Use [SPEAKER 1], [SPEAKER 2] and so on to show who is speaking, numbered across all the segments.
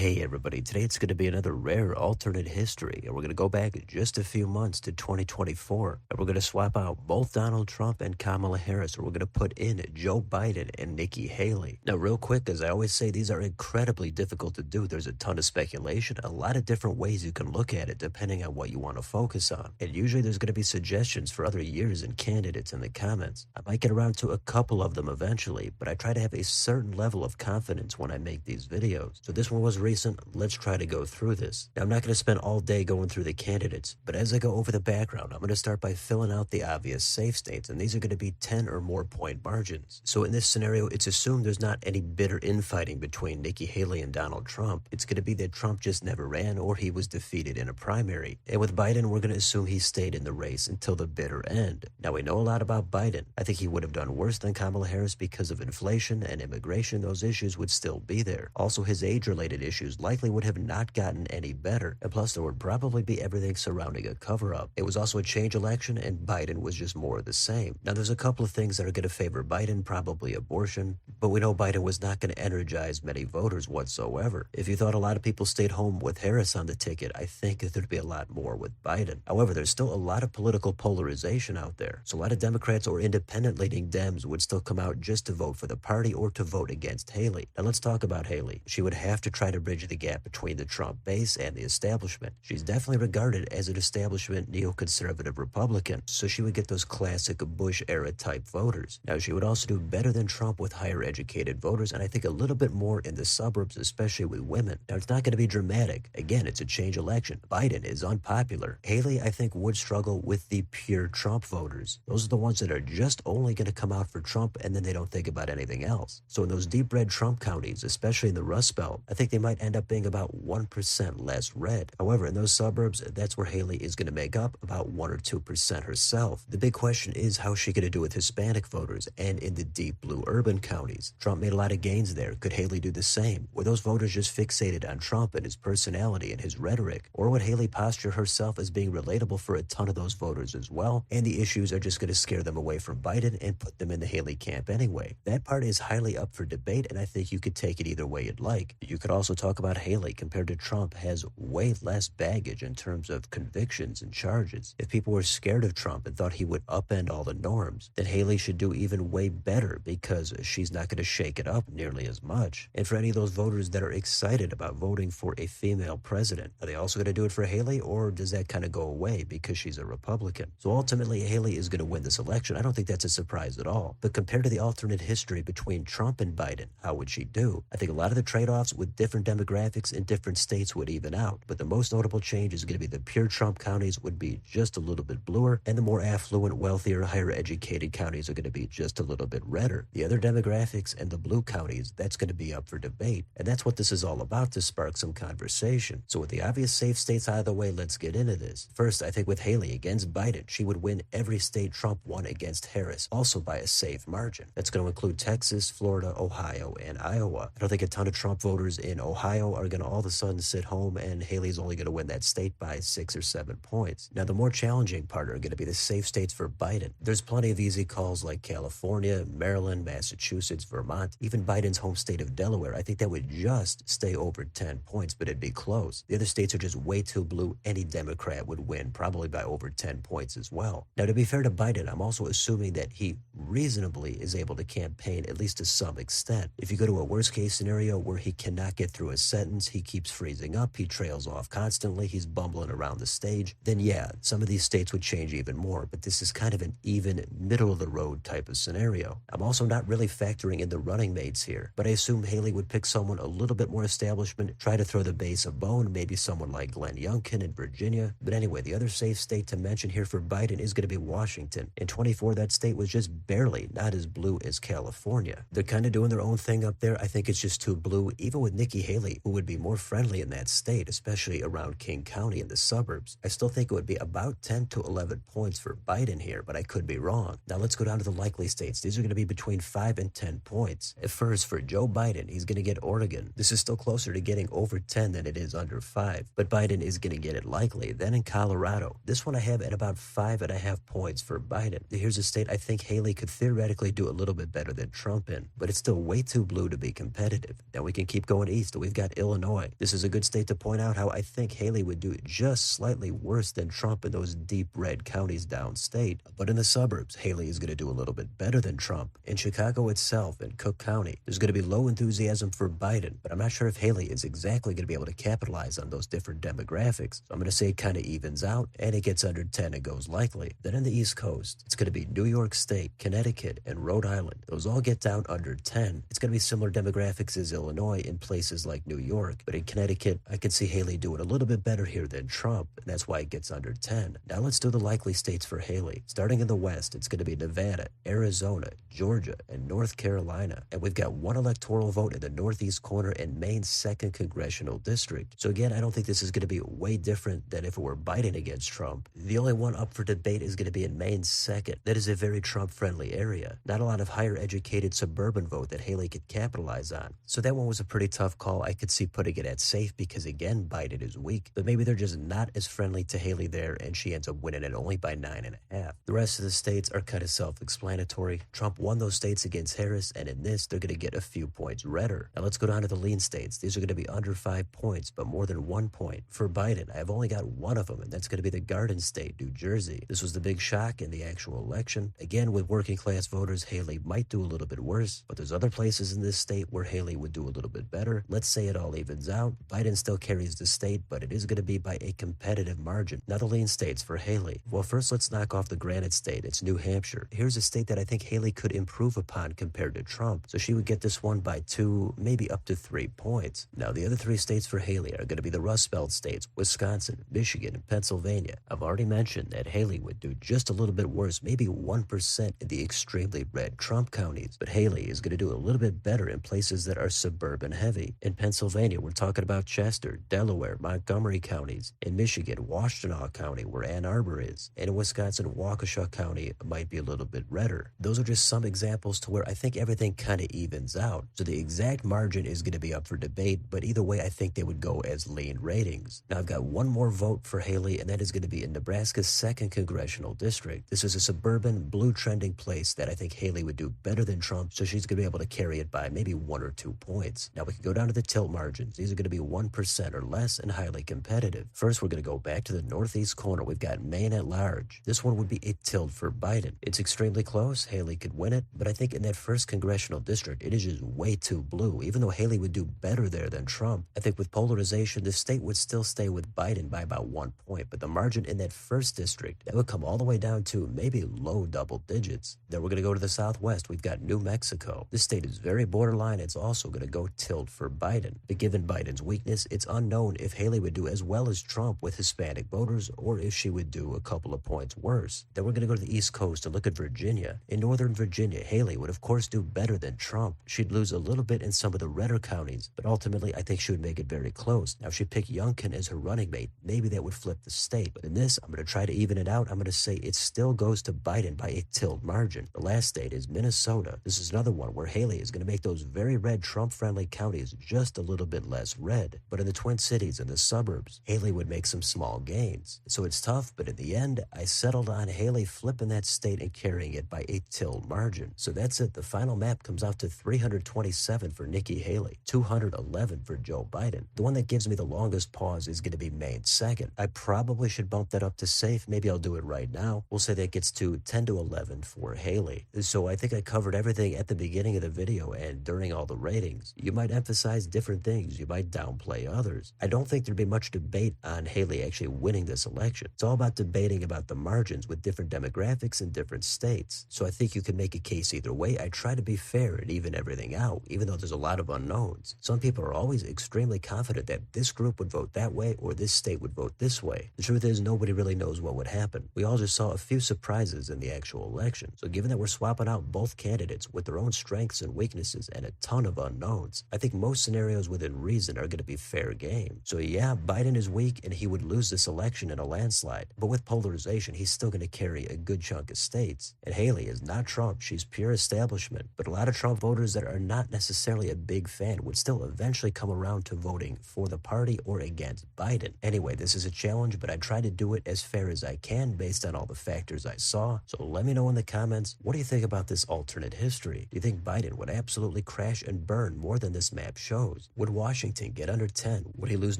[SPEAKER 1] Hey everybody, today it's going to be another rare alternate history, and we're going to go back just a few months to 2024, and we're going to swap out both Donald Trump and Kamala Harris, and we're going to put in Joe Biden and Nikki Haley. Now, real quick, as I always say, these are incredibly difficult to do. There's a ton of speculation, a lot of different ways you can look at it depending on what you want to focus on, and usually there's going to be suggestions for other years and candidates in the comments. I might get around to a couple of them eventually, but I try to have a certain level of confidence when I make these videos. So this one was recent. Let's try to go through this. Now, I'm not going to spend all day going through the candidates, but as I go over the background, I'm going to start by filling out the obvious safe states, and these are going to be 10 or more point margins. So in this scenario, it's assumed there's not any bitter infighting between Nikki Haley and Donald Trump. It's going to be that Trump just never ran or he was defeated in a primary. And with Biden, we're going to assume he stayed in the race until the bitter end. Now, we know a lot about Biden. I think he would have done worse than Kamala Harris because of inflation and immigration. Those issues would still be there. Also, his age-related issues likely would have not gotten any better, and plus there would probably be everything surrounding a cover-up. It was also a change election, and Biden was just more of the same. Now, there's a couple of things that are going to favor Biden, probably abortion, but we know Biden was not going to energize many voters whatsoever. If you thought a lot of people stayed home with Harris on the ticket, I think that there'd be a lot more with Biden. However, there's still a lot of political polarization out there, so a lot of Democrats or independent-leaning Dems would still come out just to vote for the party or to vote against Haley. Now, let's talk about Haley. She would have to try to bridge the gap between the Trump base and the establishment. She's definitely regarded as an establishment neoconservative Republican, so she would get those classic Bush-era type voters. Now, she would also do better than Trump with higher educated voters, and I think a little bit more in the suburbs, especially with women. Now, it's not going to be dramatic. Again, it's a change election. Biden is unpopular. Haley, I think, would struggle with the pure Trump voters. Those are the ones that are just only going to come out for Trump, and then they don't think about anything else. So in those deep red Trump counties, especially in the Rust Belt, I think they might end up being about 1% less red. However, in those suburbs, that's where Haley is going to make up about 1 or 2% herself. The big question is how's she going to do with Hispanic voters and in the deep blue urban counties? Trump made a lot of gains there. Could Haley do the same? Were those voters just fixated on Trump and his personality and his rhetoric? Or would Haley posture herself as being relatable for a ton of those voters as well? And the issues are just going to scare them away from Biden and put them in the Haley camp anyway. That part is highly up for debate, and I think you could take it either way you'd like. You could also talk about Haley compared to Trump has way less baggage in terms of convictions and charges. If people were scared of Trump and thought he would upend all the norms, then Haley should do even way better because she's not going to shake it up nearly as much. And for any of those voters that are excited about voting for a female president, are they also going to do it for Haley, or does that kind of go away because she's a Republican? So ultimately, Haley is going to win this election. I don't think that's a surprise at all. But compared to the alternate history between Trump and Biden, how would she do? I think a lot of the trade-offs with different demographics in different states would even out, but the most notable change is going to be the pure Trump counties would be just a little bit bluer, and the more affluent, wealthier, higher educated counties are going to be just a little bit redder. The other demographics and the blue counties, that's going to be up for debate, and that's what this is all about, to spark some conversation. So with the obvious safe states out of the way, let's get into this. First, I think with Haley against Biden, she would win every state Trump won against Harris, also by a safe margin. That's going to include Texas, Florida, Ohio, and Iowa. I don't think a ton of Trump voters in Ohio are going to all of a sudden sit home and Haley's only going to win that state by 6 or 7 points. Now, the more challenging part are going to be the safe states for Biden. There's plenty of easy calls like California, Maryland, Massachusetts, Vermont, even Biden's home state of Delaware. I think that would just stay over 10 points, but it'd be close. The other states are just way too blue. Any Democrat would win, probably by over 10 points as well. Now, to be fair to Biden, I'm also assuming that he reasonably is able to campaign, at least to some extent. If you go to a worst case scenario where he cannot get through a sentence, he keeps freezing up, he trails off constantly, he's bumbling around the stage, then yeah, some of these states would change even more, but this is kind of an even middle-of-the-road type of scenario. I'm also not really factoring in the running mates here, but I assume Haley would pick someone a little bit more establishment, try to throw the base a bone, maybe someone like Glenn Youngkin in Virginia. But anyway, the other safe state to mention here for Biden is going to be Washington. In 24, that state was just barely not as blue as California. They're kind of doing their own thing up there. I think it's just too blue, even with Nikki Haley, who would be more friendly in that state, especially around King County in the suburbs. I still think it would be about 10 to 11 points for Biden here, but I could be wrong. Now let's go down to the likely states. These are going to be between 5 and 10 points. At first, for Joe Biden, he's going to get Oregon. This is still closer to getting over 10 than it is under 5, but Biden is going to get it likely. Then in Colorado, this one I have at about 5.5 points for Biden. Here's a state I think Haley could theoretically do a little bit better than Trump in, but it's still way too blue to be competitive. Now we can keep going east. We we've got Illinois. This is a good state to point out how I think Haley would do just slightly worse than Trump in those deep red counties downstate. But in the suburbs, Haley is going to do a little bit better than Trump. In Chicago itself, in Cook County, there's going to be low enthusiasm for Biden, but I'm not sure if Haley is exactly going to be able to capitalize on those different demographics. So I'm going to say it kind of evens out, and it gets under 10 and goes likely. Then in the East Coast, it's going to be New York State, Connecticut, and Rhode Island. Those all get down under 10. It's going to be similar demographics as Illinois in places like New York, but in Connecticut, I could see Haley doing a little bit better here than Trump, and that's why it gets under 10. Now let's do the likely states for Haley. Starting in the West, it's going to be Nevada, Arizona, Georgia, and North Carolina. And we've got one electoral vote in the Northeast corner in Maine's 2nd Congressional District. So again, I don't think this is going to be way different than if it were Biden against Trump. The only one up for debate is going to be in Maine's 2nd. That is a very Trump-friendly area. Not a lot of higher educated suburban vote that Haley could capitalize on. So that one was a pretty tough call. I could see putting it at safe because again, Biden is weak. But maybe they're just not as friendly to Haley there and she ends up winning it only by 9.5. The rest of the states are kind of self-explanatory. Trump won those states against Harris, and in this, they're going to get a few points redder. Now let's go down to the lean states. These are going to be under 5 points, but more than 1 point. For Biden, I've only got one of them, and that's going to be the Garden State, New Jersey. This was the big shock in the actual election. Again, with working class voters, Haley might do a little bit worse, but there's other places in this state where Haley would do a little bit better. Let's say it all evens out. Biden still carries the state, but it is going to be by a competitive margin. Now the lean states for Haley. Well, first let's knock off the granite state. It's New Hampshire. Here's a state that I think Haley could improve upon compared to Trump. So she would get this one by 2, maybe up to 3 points. Now the other 3 states for Haley are going to be the Rust Belt states, Wisconsin, Michigan, and Pennsylvania. I've already mentioned that Haley would do just a little bit worse, maybe 1% in the extremely red Trump counties. But Haley is going to do a little bit better in places that are suburban heavy. In Pennsylvania, we're talking about Chester, Delaware, Montgomery counties. In Michigan, Washtenaw County, where Ann Arbor is. And in Wisconsin, Waukesha County might be a little bit redder. Those are just some examples to where I think everything kind of evens out. So the exact margin is going to be up for debate, but either way, I think they would go as lean ratings. Now I've got one more vote for Haley, and that is going to be in Nebraska's 2nd Congressional District. This is a suburban, blue trending place that I think Haley would do better than Trump, so she's going to be able to carry it by maybe 1 or 2 points. Now we can go down to the tilt margins. These are going to be 1% or less and highly competitive. First, we're going to go back to the Northeast corner. We've got Maine at large. This one would be a tilt for Biden. It's extremely close. Haley could win it, but I think in that 1st Congressional District, it is just way too blue. Even though Haley would do better there than Trump, I think with polarization, the state would still stay with Biden by about 1 point, but the margin in that 1st district, that would come all the way down to maybe low double digits. Then we're going to go to the Southwest. We've got New Mexico. This state is very borderline. It's also going to go tilt for Biden. But given Biden's weakness, it's unknown if Haley would do as well as Trump with Hispanic voters or if she would do a couple of points worse. Then we're going to go to the East Coast and look at Virginia. In Northern Virginia, Haley would of course do better than Trump. She'd lose a little bit in some of the redder counties, but ultimately I think she would make it very close. Now if she picked Youngkin as her running mate, maybe that would flip the state. But in this, I'm going to try to even it out. I'm going to say it still goes to Biden by a tilt margin. The last state is Minnesota. This is another one where Haley is going to make those very red Trump-friendly counties just a little bit less red. But in the Twin Cities and the suburbs, Haley would make some small gains. So it's tough, but in the end, I settled on Haley flipping that state and carrying it by a tilt margin. So that's it. The final map comes out to 327 for Nikki Haley, 211 for Joe Biden. The one that gives me the longest pause is going to be Maine's 2nd. I probably should bump that up to safe. Maybe I'll do it right now. We'll say that gets to 10 to 11 for Haley. So I think I covered everything at the beginning of the video and during all the ratings. You might emphasize different things. You might downplay others. I don't think there'd be much debate on Haley actually winning this election. It's all about debating about the margins with different demographics in different states. So I think you can make a case either way. I try to be fair and even everything out, even though there's a lot of unknowns. Some people are always extremely confident that this group would vote that way or this state would vote this way. The truth is nobody really knows what would happen. We all just saw a few surprises in the actual election. So given that we're swapping out both candidates with their own strengths and weaknesses and a ton of unknowns, I think most scenarios within reason are going to be fair game. So yeah, Biden is weak and he would lose this election in a landslide. But with polarization, he's still going to carry a good chunk of states. And Haley is not Trump. She's pure establishment. But a lot of Trump voters that are not necessarily a big fan would still eventually come around to voting for the party or against Biden. Anyway, this is a challenge, but I try to do it as fair as I can based on all the factors I saw. So let me know in the comments, what do you think about this alternate history? Do you think Biden would absolutely crash and burn more than this map shows? goes. Would Washington get under 10? Would he lose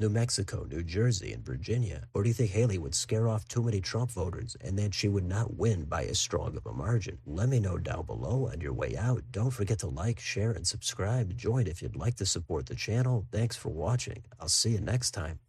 [SPEAKER 1] New Mexico, New Jersey, and Virginia? Or do you think Haley would scare off too many Trump voters and that she would not win by as strong of a margin? Let me know down below. On your way out, don't forget to like, share, and subscribe. Join if you'd like to support the channel. Thanks for watching. I'll see you next time.